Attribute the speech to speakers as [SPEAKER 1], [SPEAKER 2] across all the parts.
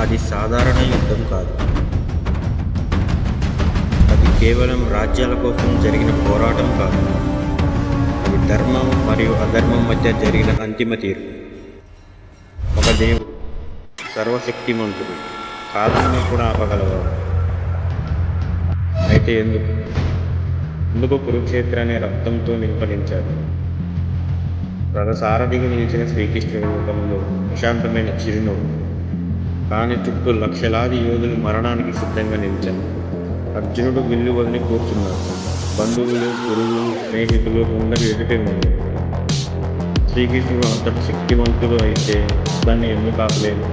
[SPEAKER 1] అది సాధారణ యుద్ధం కాదు. అది కేవలం రాజ్యాల కోసం జరిగిన పోరాటం కాదు. అది ధర్మం మరియు అధర్మం మధ్య జరిగిన అంతిమ తీర్పు. ఒక దేవుడు, సర్వశక్తిమంతుడు, కాలాన్ని కూడా ఆపగలవాడు. అయితే ఎందుకు కురుక్షేత్రాన్ని రక్తంతో నింపడించాడు? రథసారథిగా నిలిచిన శ్రీకృష్ణుడి ముఖంలో ప్రశాంతమైన చిరునవ్వు. కానీ చుట్టూ లక్షలాది యోధులు మరణానికి సిద్ధంగా నిలిచారు. అర్జునుడు విల్లు వదిలి కూర్చున్నాడు. బంధువులు, గురువులు, స్నేహితులు అందరూ ఎదుటే ఉన్నారు. శ్రీకృష్ణుడు అంతటి శక్తివంతుడు అయితే దాన్ని ఎందుకు ఆపలేదు?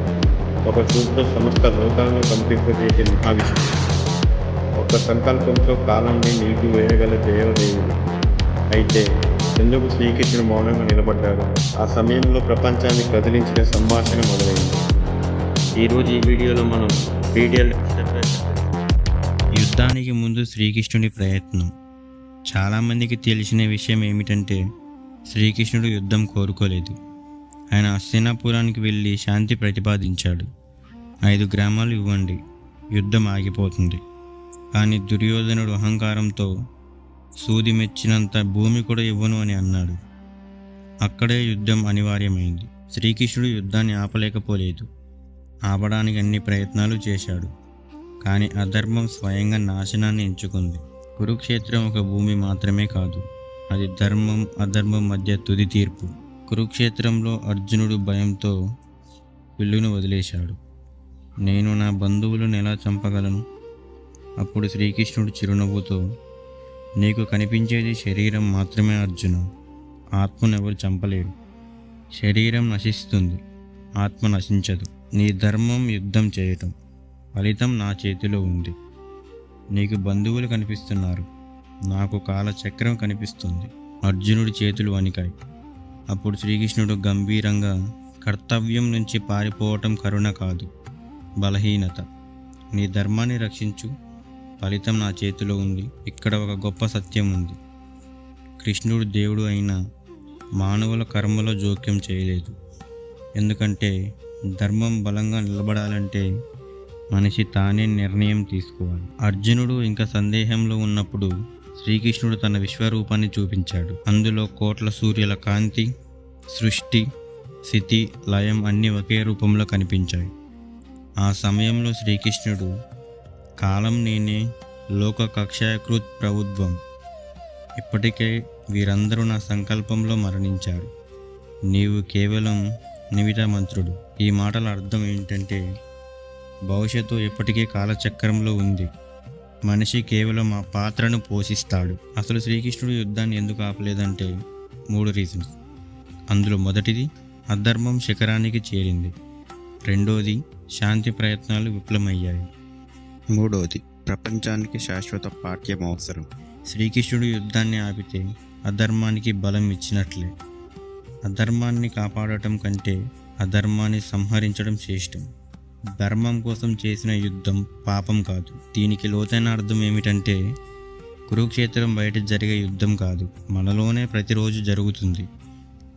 [SPEAKER 1] ఒక చూపుతో సమస్త లోకాలను కంపింపజేసే మహావిష్ణువు, ఒక సంకల్పంతో కాలాన్ని నిలిపివేయగల దేవదేవుడు. అయితే ఎందుకు శ్రీకృష్ణుడు మౌనంగా నిలబడ్డాడు? ఆ సమయంలో ప్రపంచాన్ని కదిలించిన సంభాషణ మొదలైంది. ఈరోజు ఈ వీడియోలో మనం
[SPEAKER 2] యుద్ధానికి ముందు శ్రీకృష్ణుడి ప్రయత్నం. చాలామందికి తెలిసిన విషయం ఏమిటంటే శ్రీకృష్ణుడు యుద్ధం కోరుకోలేదు. ఆయన హస్తినాపురానికి వెళ్ళి శాంతి ప్రతిపాదించాడు. 5 గ్రామాలు ఇవ్వండి, యుద్ధం ఆగిపోతుంది. కానీ దుర్యోధనుడు అహంకారంతో సూది మెచ్చినంత భూమి కూడా ఇవ్వను అని అన్నాడు. అక్కడే యుద్ధం అనివార్యమైంది. శ్రీకృష్ణుడు యుద్ధాన్ని ఆపలేకపోలేదు. ఆపడానికి అన్ని ప్రయత్నాలు చేశాడు. కానీ అధర్మం స్వయంగా నాశనాన్ని ఎంచుకుంది. కురుక్షేత్రం ఒక భూమి మాత్రమే కాదు, అది ధర్మం అధర్మం మధ్య తుది తీర్పు. కురుక్షేత్రంలో అర్జునుడు భయంతో విల్లును వదిలేశాడు. నేను నా బంధువులను ఎలా చంపగలను? అప్పుడు శ్రీకృష్ణుడు చిరునవ్వుతో, నీకు కనిపించేది శరీరం మాత్రమే అర్జున. ఆత్మను ఎవరు చంపలేరు. శరీరం నశిస్తుంది, ఆత్మ నశించదు. నీ ధర్మం యుద్ధం చేయటం, ఫలితం నా చేతిలో ఉంది. నీకు బంధువులు కనిపిస్తున్నారు, నాకు కాలచక్రం కనిపిస్తుంది. అర్జునుడి చేతులు వణికాయి. అప్పుడు శ్రీకృష్ణుడు గంభీరంగా, కర్తవ్యం నుంచి పారిపోవటం కరుణ కాదు, బలహీనత. నీ ధర్మాన్ని రక్షించు, ఫలితం నా చేతిలో ఉంది. ఇక్కడ ఒక గొప్ప సత్యం ఉంది. కృష్ణుడు దేవుడు అయినా మానవుల కర్మలో జోక్యం చేయలేదు. ఎందుకంటే ధర్మం బలంగా నిలబడాలంటే మనిషి తానే నిర్ణయం తీసుకోవాలి. అర్జునుడు ఇంకా సందేహంలో ఉన్నప్పుడు శ్రీకృష్ణుడు తన విశ్వరూపాన్ని చూపించాడు. అందులో కోట్ల సూర్యుల కాంతి, సృష్టి, స్థితి, లయం అన్నీ ఒకే రూపంలో కనిపించాయి. ఆ సమయంలో శ్రీకృష్ణుడు, కాలం నేనే, లోక కక్షయకృత్ ప్రభుత్వం. ఇప్పటికే వీరందరూ నా సంకల్పంలో మరణించారు. నీవు కేవలం నిమిత మంత్రుడు. ఈ మాటల అర్థం ఏంటంటే భవిష్యత్తు ఎప్పటికీ కాలచక్రంలో ఉంది. మనిషి కేవలం ఆ పాత్రను పోషిస్తాడు. అసలు శ్రీకృష్ణుడు యుద్ధాన్ని ఎందుకు ఆపలేదంటే 3 రీజన్స్. అందులో మొదటిది, అధర్మం శిఖరానికి చేరింది. రెండోది, శాంతి ప్రయత్నాలు విఫలమయ్యాయి. మూడోది, ప్రపంచానికి శాశ్వత పాఠ్యం అవసరం. శ్రీకృష్ణుడు యుద్ధాన్ని ఆపితే అధర్మానికి బలం ఇచ్చినట్లే. అధర్మాన్ని కాపాడటం కంటే అధర్మాన్ని సంహరించడం శ్రేష్టం. ధర్మం కోసం చేసిన యుద్ధం పాపం కాదు. దీనికి లోతైన అర్థం ఏమిటంటే కురుక్షేత్రం బయట జరిగే యుద్ధం కాదు, మనలోనే ప్రతిరోజు జరుగుతుంది.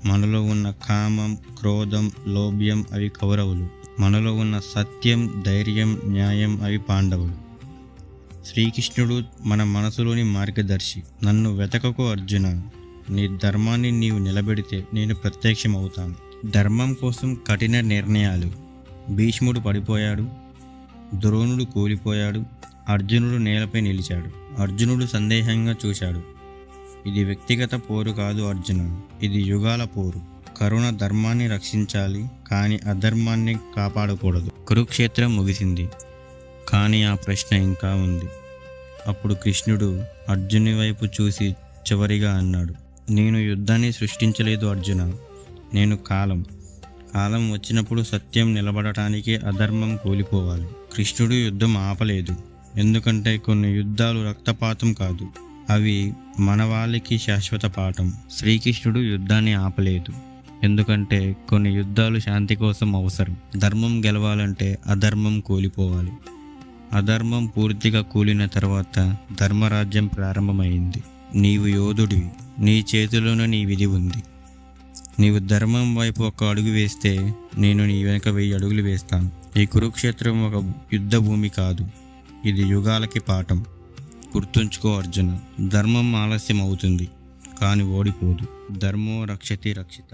[SPEAKER 2] మనలో ఉన్న కామం, క్రోధం, లోభ్యం అవి కౌరవులు. మనలో ఉన్న సత్యం, ధైర్యం, న్యాయం అవి పాండవులు. శ్రీకృష్ణుడు మన మనసులోని మార్గదర్శి. నన్ను వెతకకు అర్జున, నీ ధర్మాన్ని నీవు నిలబెడితే నేను ప్రత్యక్షమవుతాను. ధర్మం కోసం కఠిన నిర్ణయాలు. భీష్ముడు పడిపోయాడు, ద్రోణుడు కూలిపోయాడు, అర్జునుడు నేలపై నిలిచాడు. అర్జునుడు సందేహంగా చూశాడు. ఇది వ్యక్తిగత పోరు కాదు అర్జున, ఇది యుగాల పోరు. కరుణ ధర్మాన్ని రక్షించాలి, కానీ అధర్మాన్ని కాపాడకూడదు. కురుక్షేత్రం ముగిసింది, కానీ ఆ ప్రశ్న ఇంకా ఉంది. అప్పుడు కృష్ణుడు అర్జునుని వైపు చూసి చివరిగా అన్నాడు, నేను యుద్ధాన్ని సృష్టించలేదు అర్జున, నేను కాలం. కాలం వచ్చినప్పుడు సత్యం నిలబడటానికి అధర్మం కూలిపోవాలి. కృష్ణుడు యుద్ధం ఆపలేదు, ఎందుకంటే కొన్ని యుద్ధాలు రక్తపాతం కాదు, అవి మన వాళ్ళకి శాశ్వత పాఠం. శ్రీకృష్ణుడు యుద్ధాన్ని ఆపలేదు, ఎందుకంటే కొన్ని యుద్ధాలు శాంతి కోసం అవసరం. ధర్మం గెలవాలంటే అధర్మం కూలిపోవాలి. అధర్మం పూర్తిగా కూలిన తర్వాత ధర్మరాజ్యం ప్రారంభమైంది. నీవు యోధుడివి, నీ చేతిలోనే నీ విధి ఉంది. నీవు ధర్మం వైపు 1 అడుగు వేస్తే నేను నీ వెనుక 1000 అడుగులు వేస్తాను. ఈ కురుక్షేత్రం ఒక యుద్ధ భూమి కాదు, ఇది యుగాలకి పాఠం. గుర్తుంచుకో అర్జున, ధర్మం ఆలస్యం అవుతుంది కానీ ఓడిపోదు. ధర్మో రక్షతి రక్షిత.